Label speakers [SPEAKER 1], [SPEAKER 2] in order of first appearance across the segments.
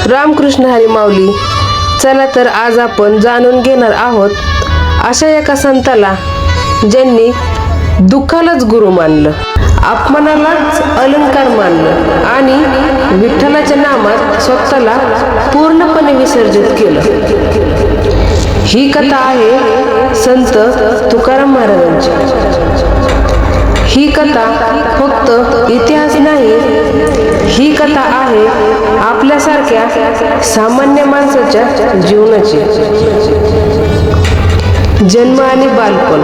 [SPEAKER 1] रामकृष्ण हरी माऊली. चला तर आज आपण जाणून घेणार आहोत अशा एका संताला ज्यांनी दुःखालाच गुरु मानलं, अपमानालाच अलंकार मानलं आणि विठ्ठलाच्या नामात स्वतःला पूर्णपणे विसर्जित केलं. ही कथा आहे संत तुकाराम महाराजांची. ही कथा फक्त इतिहास नाही, ही कथा आहे आपल्यासारख्या सामान्य माणसाच्या जीवनाची. जन्म आणि बालपण.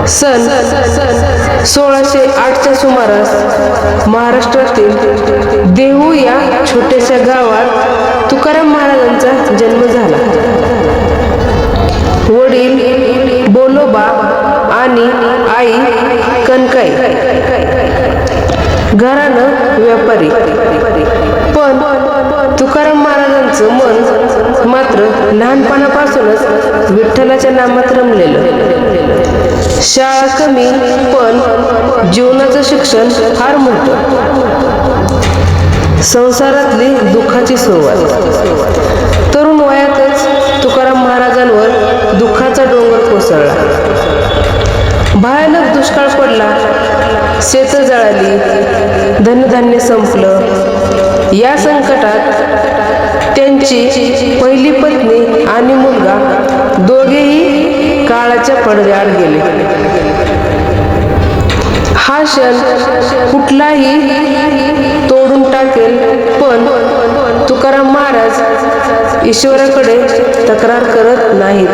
[SPEAKER 1] सन 1608च्या सुमारास महाराष्ट्रातील देहू या छोट्याशा गावात तुकाराम महाराजांचा जन्म झाला. वडील बोलोबा आणि आई कनकाई. घराणं व्यापारी. पण तुकाराम महाराजांचं मन मात्र लहानपणापासूनच विठ्ठलाच्या नामात रमलेलं. शाळा कमी पण जीवनाचं शिक्षण फार मोठं. संसारातली दुःखाची सुरुवात. तरुण वयातच तुकाराम महाराजांवर दुःखाचा डोंगर कोसळला. भयानक दुष्काळ पडला, शेतं जळाली, धनधान्य संपलं. या संकटात त्यांची पहिली पत्नी आणि मुलगा दोघेही काळाच्या पडद्याआड गेले. हा क्षण कुठलाही तोडून टाकेल, पण तुकाराम महाराज ईश्वराकडे तक्रार करत नाहीत,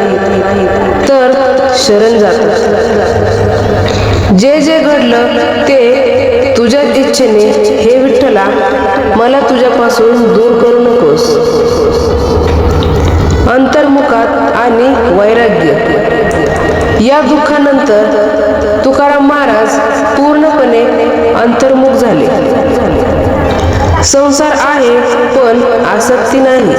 [SPEAKER 1] तर शरण जातात. जे जे घडलं ते तुझ्याच इच्छेने हे विठ्ठला, मला तुझ्यापासून दूर करू नकोस. अंतर्मुखात आणि वैराग्य. या दुःखानंतर तुकाराम महाराज पूर्णपणे अंतर्मुख झाले. संसार आहे पण आसक्ती नाही,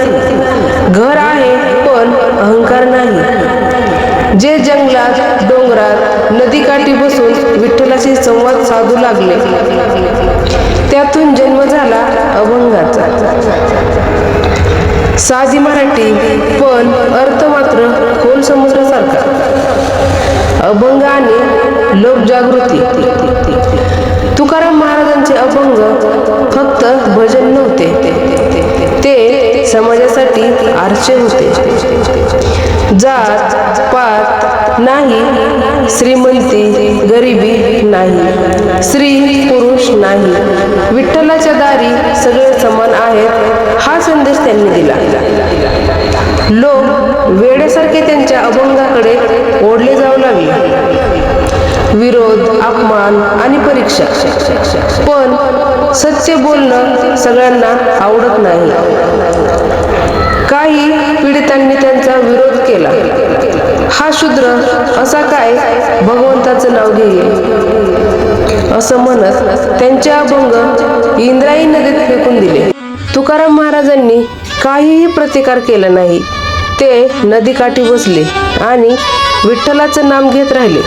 [SPEAKER 1] घर आहे पण अहंकार नाही. जे जंगलात, डोंगरात, नदीकाठी बसून विठ्ठलाशी संवाद साधू लागले, त्यातून जन्म झाला अभंगाचा. साधी मराठी पण अर्थ मात्र खोल समुद्रासारखा. अभंग आणि लोकजागृती. तुकाराम महाराजांचे अभंग फक्त भजन नव्हते, ते समाजासाठी आरसे होते. जात पात नाही, श्रीमंती गरिबी नाही, स्त्री पुरुष नाही, विठ्ठलाच्या दारी सगळे समान आहेत, हा संदेश त्यांनी दिला. लोक वेड्यासारखे त्यांच्या अभंगाकडे ओढले जाऊ लागले. विरोध, अपमान आणि परीक्षा. पण सत्य बोलणं सगळ्यांना आवडत नाही. काही पीडितांनी त्यांचा विरोध केला. हा शूद्र असा काय भगवंताचं नाव घेईल असं म्हणत त्यांचे अभंग इंद्रायणी नदीत फेकून दिले. तुकाराम महाराजांनी काहीही प्रतिकार केला नाही. ते नदीकाठी बसले आणि विठ्ठलाचं नाम घेत राहिले.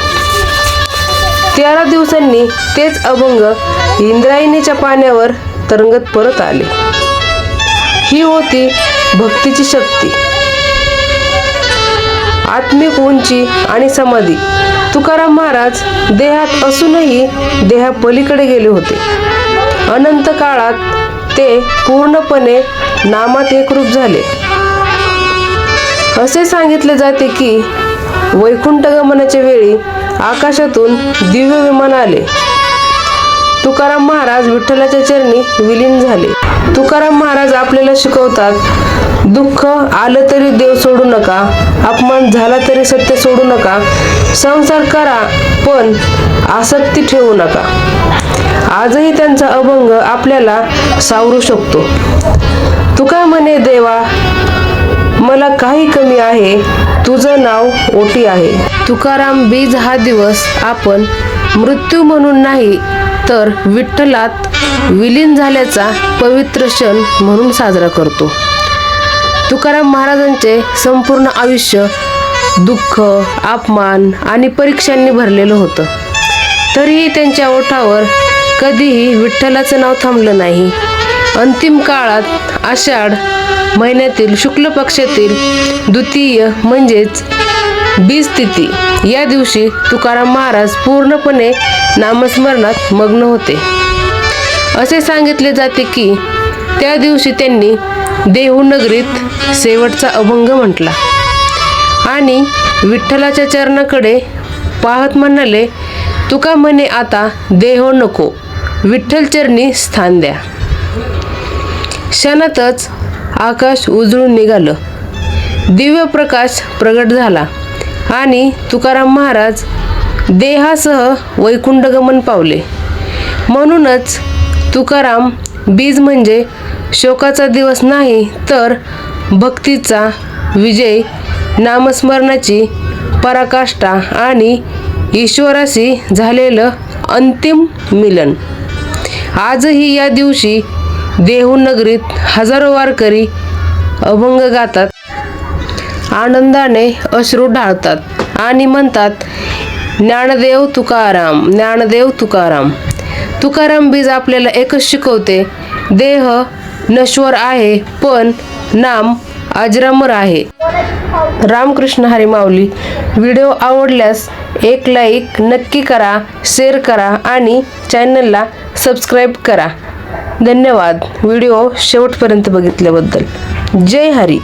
[SPEAKER 1] 13 दिवसांनी तेच अभंग इंद्रायणीच्या पाण्यावर तरंगत परत आले. ही होती भक्तीची शक्ती, आत्मिक उंची आणि समाधी. तुकाराम महाराज देहात असूनही देहापलीकडे गेले होते. अनंत काळात ते पूर्णपणे नामात एकरूप झाले. असे सांगितले जाते की वैकुंठ गमनाच्या वेळी आकाशातून दिव्य विमान आले. तुकाराम महाराज विठ्ठलाच्या चरणी विलीन झाले. तुकाराम महाराज आपल्याला शिकवतात, दुःख आलं तरी देव सोडू नका, अपमान झाला तरी सत्य सोडू नका, संसार करा पण आसक्ती ठेवू नका. आजही त्यांचा अभंग आपल्याला सावरू शकतो. तुका म्हणे देवा, मला काही कमी आहे, तुझं नाव ओटी आहे. तुकाराम बीज हा दिवस आपण मृत्यू म्हणून नाही, तर विठ्ठलात विलीन झाल्याचा पवित्र क्षण म्हणून साजरा करतो. तुकाराम महाराजांचे संपूर्ण आयुष्य दुःख, अपमान आणि परीक्षांनी भरलेलं होतं. तरीही त्यांच्या ओठावर कधीही विठ्ठलाचं नाव थांबलं नाही. अंतिम काळात आषाढ महिन्यातील शुक्ल पक्षातील द्वितीय म्हणजेच बीज तिथी या दिवशी तुकाराम महाराज पूर्णपणे नामस्मरणात मग्न होते. असे सांगितले जाते की त्या दिवशी त्यांनी देहू नगरीत शेवटचा अभंग म्हटला आणि विठ्ठलाच्या चरणाकडे पाहत म्हणाले, तुका म्हणे आता देहो नको, विठ्ठल चरणी स्थान द्या. क्षणातच आकाश उजळून निघालं, दिव्य प्रकाश प्रगट झाला आणि तुकाराम महाराज देहासह वैकुंठगमन पावले. म्हणूनच तुकाराम बीज म्हणजे शोकाचा दिवस नाही तर भक्तीचा विजय, नामस्मरणाची पराकाष्ठा आणि ईश्वराशी झालेलं अंतिम मिलन. आजही या दिवशी देहू नगरीत हजारो वारकरी अभंग गातात, आनंदाने अश्रू ढाळतात आणि म्हणतात, ज्ञानदेव तुकाराम, ज्ञानदेव तुकाराम. तुकाराम बीज आपल्याला एकच शिकवते, देह नश्वर आहे पण नाम अजरामर आहे. रामकृष्ण हरी माऊली. व्हिडिओ आवडल्यास एक लाईक नक्की करा, शेअर करा आणि चॅनलला सबस्क्राईब करा. धन्यवाद व्हिडिओ शेवटपर्यंत बघितल्याबद्दल. जय हरी.